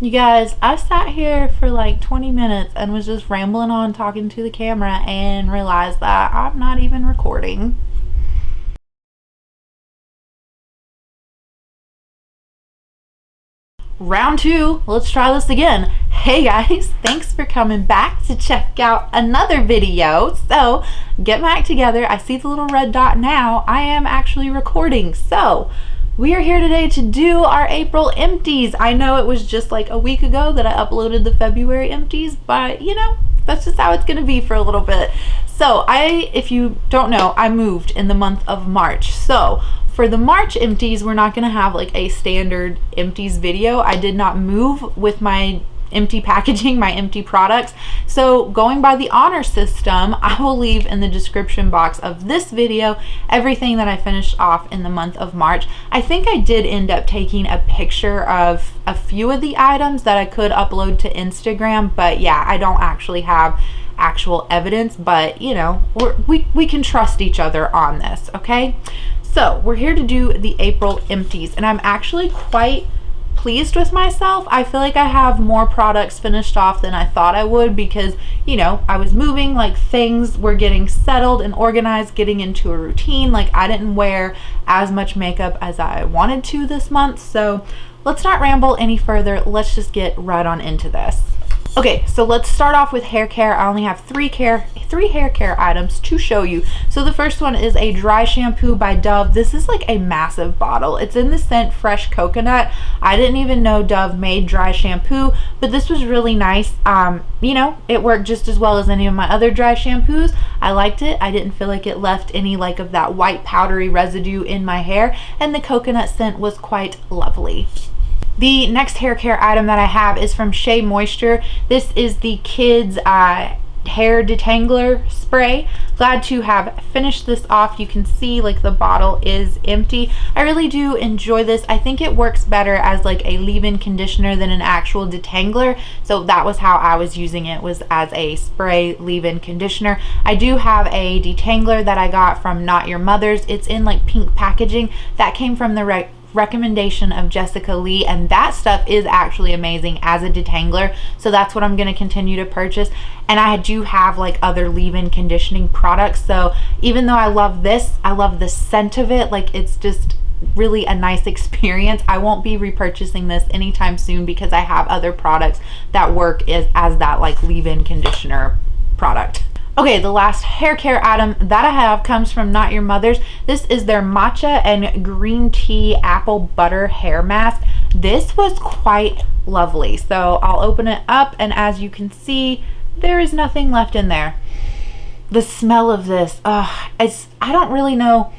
You guys, I sat here for like 20 minutes and was just rambling on talking to the camera and realized that I'm not even recording. Round two, let's try this again. Hey guys, thanks for coming back to check out another video. So, get my act together. I see the little red dot now. I am actually recording. So, we are here today to do our April empties. I know it was just like a week ago that I uploaded the February empties, but you know, that's just how it's gonna be for a little bit. So if you don't know, I moved in the month of March. So for the March empties, we're not gonna have like a standard empties video. I did not move with my empty packaging, my empty products. So going by the honor system, I will leave in the description box of this video everything that I finished off in the month of March. I think I did end up taking a picture of a few of the items that I could upload to Instagram, but yeah, I don't actually have actual evidence, but you know, we can trust each other on this, okay? So we're here to do the April empties, and I'm actually quite pleased with myself. I feel like I have more products finished off than I thought I would because, you know, I was moving, like things were getting settled and organized, getting into a routine. Like I didn't wear as much makeup as I wanted to this month. So let's not ramble any further. Let's just get right on into this. Okay, so let's start off with hair care. I only have three hair care items to show you. So the first one is a dry shampoo by Dove. This is like a massive bottle. It's in the scent Fresh Coconut. I didn't even know Dove made dry shampoo, but this was really nice. You know, it worked just as well as any of my other dry shampoos. I liked it. I didn't feel like it left any like of that white powdery residue in my hair, and the coconut scent was quite lovely. The next hair care item that I have is from Shea Moisture. This is the kids hair detangler spray. Glad to have finished this off. You can see like the bottle is empty. I really do enjoy this. I think it works better as like a leave-in conditioner than an actual detangler. So that was how I was using it, was as a spray leave-in conditioner. I do have a detangler that I got from Not Your Mother's. It's in like pink packaging. That came from the recommendation of Jessica Lee, and that stuff is actually amazing as a detangler, so that's what I'm going to continue to purchase. And I do have like other leave-in conditioning products, so even though I love this, I love the scent of it. Like it's just really a nice experience. I won't be repurchasing this anytime soon because I have other products that work as that like leave-in conditioner product. Okay, the last hair care item that I have comes from Not Your Mother's. This is their matcha and green tea apple butter hair mask. This was quite lovely. So I'll open it up, and as you can see, there is nothing left in there. The smell of this, I don't really know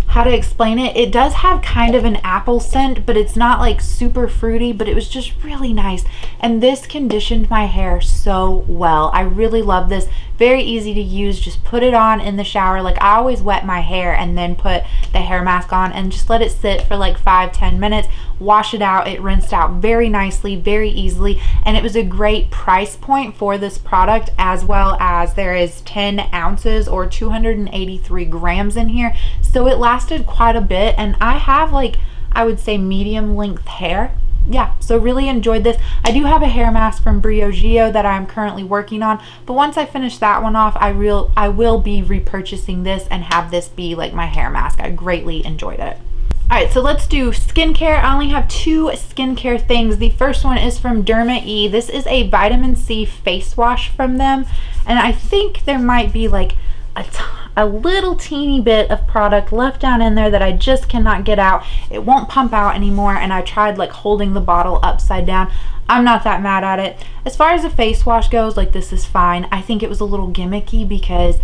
how to explain it. It does have kind of an apple scent, but it's not like super fruity, but it was just really nice. And this conditioned my hair so well. I really love this. Very easy to use. Just put it on in the shower. Like I always wet my hair and then put the hair mask on and just let it sit for like 5-10 minutes. Wash it out. It rinsed out very nicely, very easily, and it was a great price point for this product, as well as there is 10 ounces or 283 grams in here, so it lasted quite a bit. And I have like, I would say medium length hair. Yeah, so really enjoyed this. I do have a hair mask from Briogeo that I'm currently working on, but once I finish that one off, I will be repurchasing this and have this be like my hair mask. I greatly enjoyed it. Alright, so let's do skincare. I only have two skincare things. The first one is from Derma E. This is a vitamin C face wash from them, and I think there might be like a little teeny bit of product left down in there that I just cannot get out. It won't pump out anymore, and I tried like holding the bottle upside down. I'm not that mad at it. As far as a face wash goes, like this is fine. I think it was a little gimmicky because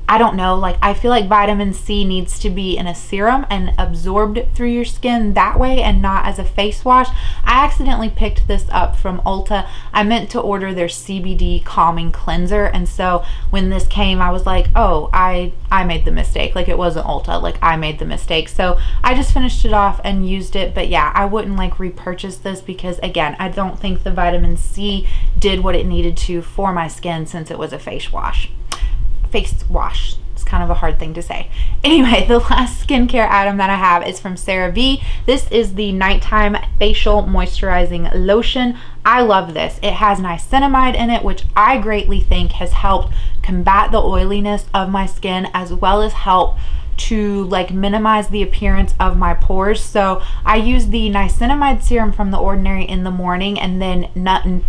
I don't know, like I feel like vitamin C needs to be in a serum and absorbed through your skin that way and not as a face wash. I accidentally picked this up from Ulta. I meant to order their CBD calming cleanser, and so when this came I was like, oh, I made the mistake. Like it wasn't Ulta, like I made the mistake. So I just finished it off and used it, but yeah, I wouldn't like repurchase this because again, I don't think the vitamin C did what it needed to for my skin since it was a face wash. It's kind of a hard thing to say. Anyway, the last skincare item that I have is from CeraVe. This is the Nighttime Facial Moisturizing Lotion. I love this. It has niacinamide in it, which I greatly think has helped combat the oiliness of my skin, as well as help to like minimize the appearance of my pores. So I use the niacinamide serum from The Ordinary in the morning, and then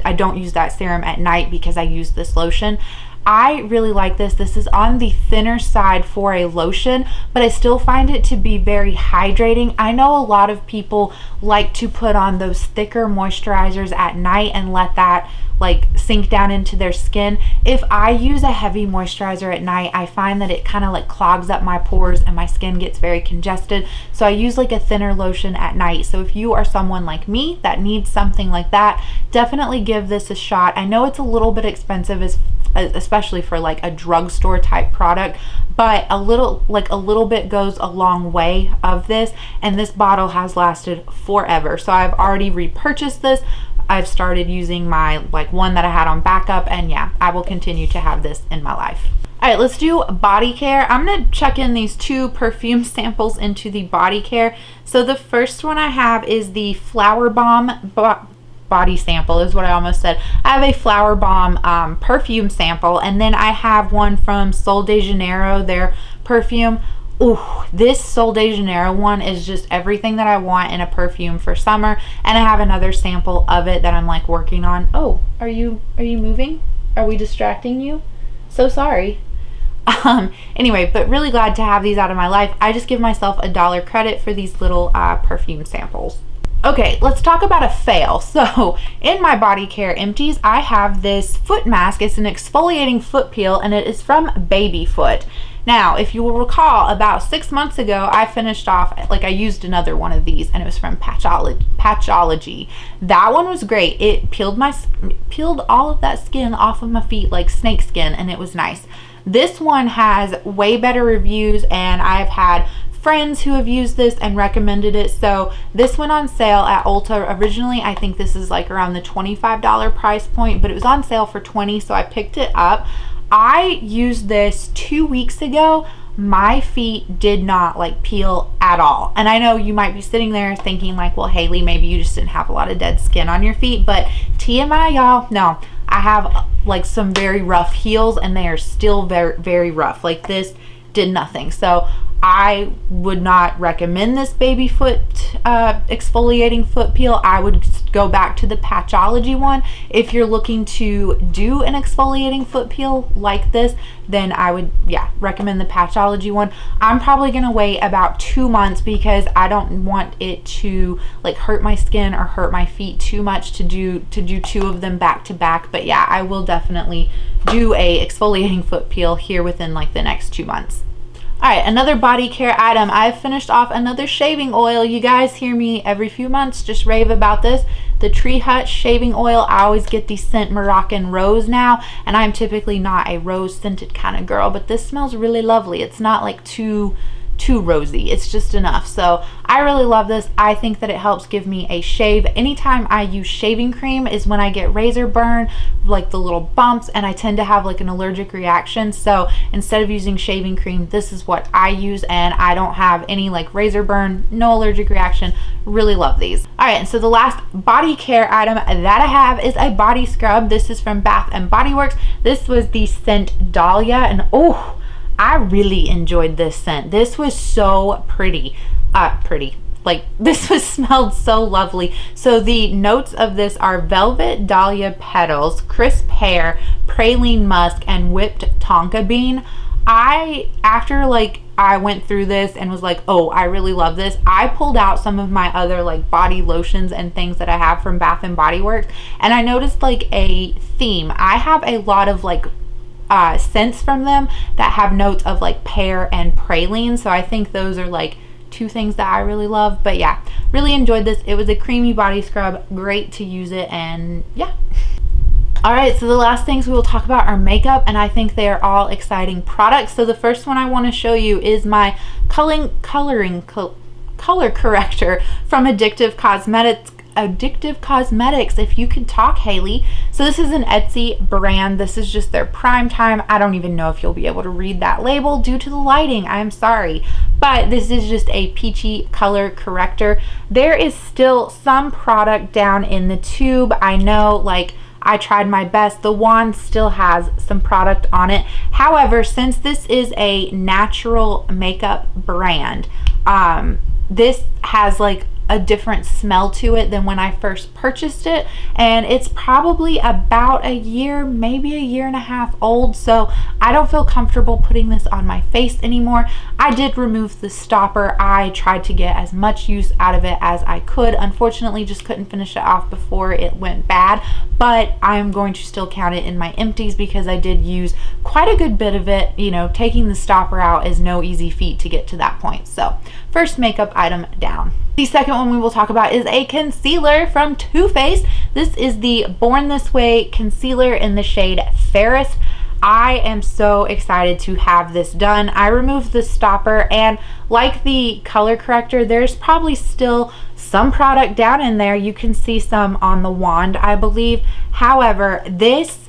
I don't use that serum at night because I use this lotion. I really like this. This is on the thinner side for a lotion, but I still find it to be very hydrating. I know a lot of people like to put on those thicker moisturizers at night and let that like sink down into their skin. If I use a heavy moisturizer at night, I find that it kind of like clogs up my pores and my skin gets very congested. So I use like a thinner lotion at night. So if you are someone like me that needs something like that, definitely give this a shot. I know it's a little bit expensive, especially for like a drugstore type product, but a little bit goes a long way of this, and this bottle has lasted forever. So I've already repurchased this. I've started using my like one that I had on backup, and yeah, I will continue to have this in my life. All right, let's do body care. I'm gonna check in these 2 perfume samples into the body care. So the first one I have is the Flower Bomb body sample, is what I almost said. I have a Flower Bomb perfume sample, and then I have one from Sol de Janeiro, their perfume. Ooh, this Sol de Janeiro one is just everything that I want in a perfume for summer, and I have another sample of it that I'm like working on. Oh, are you moving? Are we distracting you? So sorry. Anyway, but really glad to have these out of my life. I just give myself $1 credit for these little perfume samples. Okay, let's talk about a fail. So in my body care Empties, I have this foot mask. It's an exfoliating foot peel, and it is from Baby Foot. Now, if you will recall, about 6 months ago, I finished off, like I used another one of these, and it was from Patchology. That one was great. It peeled all of that skin off of my feet like snake skin, and it was nice. This one has way better reviews, and I've had friends who have used this and recommended it. So this went on sale at Ulta. Originally, I think this is like around the $25 price point, but it was on sale for $20, so I picked it up. I used this 2 weeks ago. My feet did not like peel at all. And I know you might be sitting there thinking like, well, Haley, maybe you just didn't have a lot of dead skin on your feet, but TMI, y'all, no. I have like some very rough heels, and they are still very, very rough. Like this did nothing. So I would not recommend this Baby Foot exfoliating foot peel. I would go back to the Patchology one. If you're looking to do an exfoliating foot peel like this, then I would, yeah, recommend the Patchology one. I'm probably gonna wait about 2 months because I don't want it to like hurt my skin or hurt my feet too much to do 2 of them back to back. But yeah, I will definitely do a exfoliating foot peel here within like the next 2 months. All right, another body care item. I've finished off another shaving oil. You guys hear me every few months just rave about this. The Tree Hut shaving oil. I always get the scent Moroccan Rose now, and I'm typically not a rose scented kind of girl, but this smells really lovely. It's not like too rosy. It's just enough. So I really love this. I think that it helps give me a shave. Anytime I use shaving cream is when I get razor burn, like the little bumps, and I tend to have like an allergic reaction. So instead of using shaving cream, this is what I use, and I don't have any like razor burn, no allergic reaction. Really love these. All right, and so the last body care item that I have is a body scrub. This is from Bath and Body Works. This was the scent Dahlia, and oh, I really enjoyed this scent. This was so pretty. Like this was smelled so lovely. So the notes of this are velvet dahlia petals, crisp hair, praline musk, and whipped tonka bean. After I went through this and was like, oh, I really love this, I pulled out some of my other like body lotions and things that I have from Bath and Body Works, and I noticed like a theme. I have a lot of like scents from them that have notes of like pear and praline, so I think those are like 2 things that I really love. But yeah, really enjoyed this. It was a creamy body scrub, great to use it, and yeah. All right, so the last things we will talk about are makeup, and I think they are all exciting products. So the first one I want to show you is my color corrector from Addictive Cosmetics. Addictive Cosmetics, if you could talk, Haley. So this is an Etsy brand. This is just their prime time. I don't even know if you'll be able to read that label due to the lighting. I'm sorry. But this is just a peachy color corrector. There is still some product down in the tube. I know, like, I tried my best. The wand still has some product on it. However, since this is a natural makeup brand, this has like a different smell to it than when I first purchased it, and it's probably about a year, maybe a year and a half old, so I don't feel comfortable putting this on my face anymore. I did remove the stopper. I tried to get as much use out of it as I could. Unfortunately, just couldn't finish it off before it went bad, but I'm going to still count it in my empties because I did use quite a good bit of it. You know, taking the stopper out is no easy feat to get to that point. So first makeup item down. The second one we will talk about is a concealer from Too Faced. This is the Born This Way concealer in the shade Ferris. I am so excited to have this done. I removed the stopper, and like the color corrector, there's probably still some product down in there. You can see some on the wand, I believe. However, this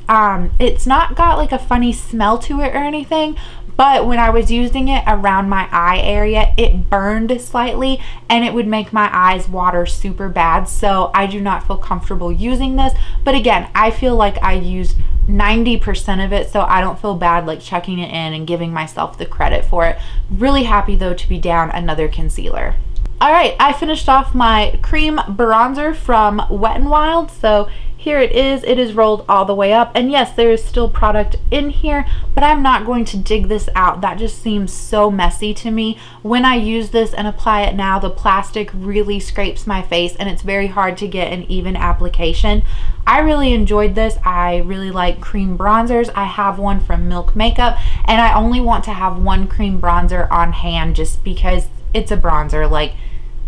it's not got like a funny smell to it or anything, but when I was using it around my eye area, it burned slightly and it would make my eyes water super bad. So I do not feel comfortable using this. But again, I feel like I used 90% of it, so I don't feel bad like chucking it in and giving myself the credit for it. Really happy though to be down another concealer. All right, I finished off my cream bronzer from Wet n Wild. So here it is. It is rolled all the way up, and yes, there is still product in here, but I'm not going to dig this out. That just seems so messy to me. When I use this and apply it now, the plastic really scrapes my face and it's very hard to get an even application. I really enjoyed this. I really like cream bronzers. I have one from Milk Makeup, and I only want to have one cream bronzer on hand just because it's a bronzer. Like,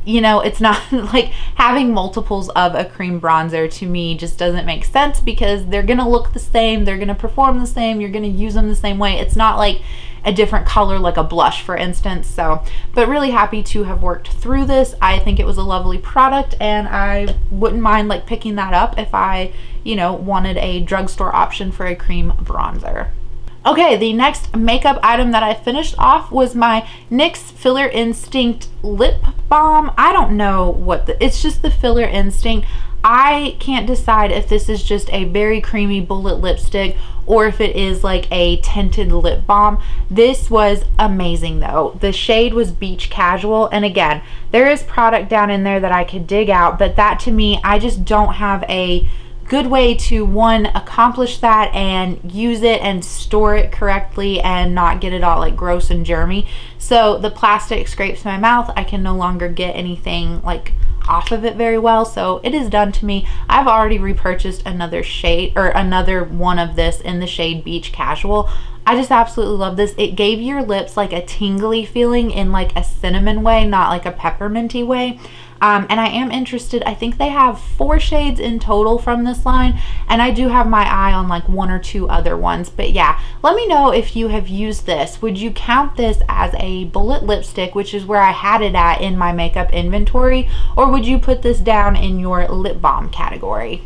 you know, it's not like having multiples of a cream bronzer to me just doesn't make sense because they're gonna look the same, they're gonna perform the same, you're gonna use them the same way. It's not like a different color like a blush, for instance. So, but really happy to have worked through this. I think it was a lovely product, and I wouldn't mind like picking that up if I, you know, wanted a drugstore option for a cream bronzer. Okay, the next makeup item that I finished off was my NYX Filler Instinct Lip Balm. I don't know what it's just the Filler Instinct. I can't decide if this is just a very creamy bullet lipstick or if it is like a tinted lip balm. This was amazing though. The shade was Beach Casual, and again, there is product down in there that I could dig out, but that to me, I just don't have a good way to, one, accomplish that and use it and store it correctly and not get it all like gross and germy. So the plastic scrapes my mouth. I can no longer get anything like off of it very well, so it is done to me. I've already repurchased another shade or another one of this in the shade Beach Casual. I just absolutely love this. It gave your lips like a tingly feeling in like a cinnamon way, not like a pepperminty way. And I am interested. I think they have 4 shades in total from this line, and I do have my eye on like 1 or 2 other ones. But yeah, let me know if you have used this. Would you count this as a bullet lipstick, which is where I had it at in my makeup inventory, or would you put this down in your lip balm category?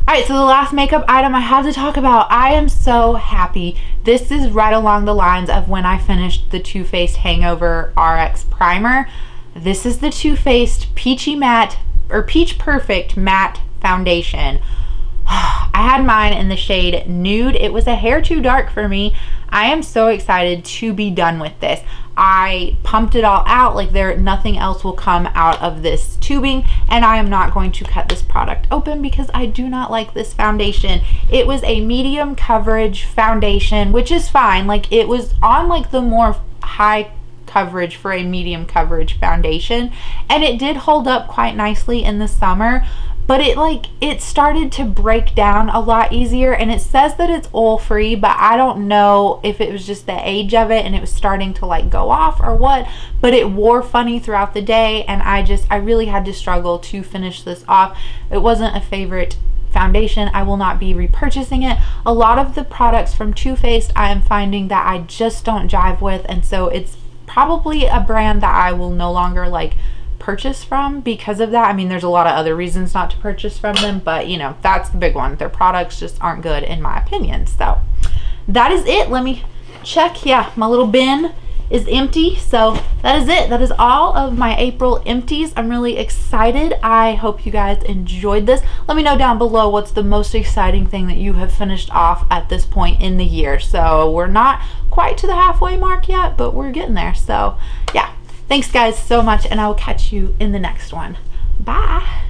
All right, so the last makeup item I have to talk about, I am so happy. This is right along the lines of when I finished the Too Faced Hangover RX Primer. This is the Too Faced Peachy Matte, or Peach Perfect Matte Foundation. I had mine in the shade Nude. It was a hair too dark for me. I am so excited to be done with this. I pumped it all out, like nothing else will come out of this tubing, and I am not going to cut this product open because I do not like this foundation. It was a medium coverage foundation, which is fine. Like, it was on like the more high coverage for a medium coverage foundation, and it did hold up quite nicely in the summer, but it started to break down a lot easier. And it says that it's oil free, but I don't know if it was just the age of it and it was starting to like go off or what, but it wore funny throughout the day, and I really had to struggle to finish this off. It wasn't a favorite foundation. I will not be repurchasing it. A lot of the products from Too Faced I am finding that I just don't jive with, and so it's probably a brand that I will no longer like purchase from because of that. I mean, there's a lot of other reasons not to purchase from them, but you know, that's the big one. Their products just aren't good in my opinion. So that is it. Let me check. Yeah, my little bin is empty. So that is it. That is all of my April empties. I'm really excited. I hope you guys enjoyed this. Let me know down below what's the most exciting thing that you have finished off at this point in the year. So we're not quite to the halfway mark yet, but we're getting there. So yeah, thanks guys so much, and I will catch you in the next one. Bye.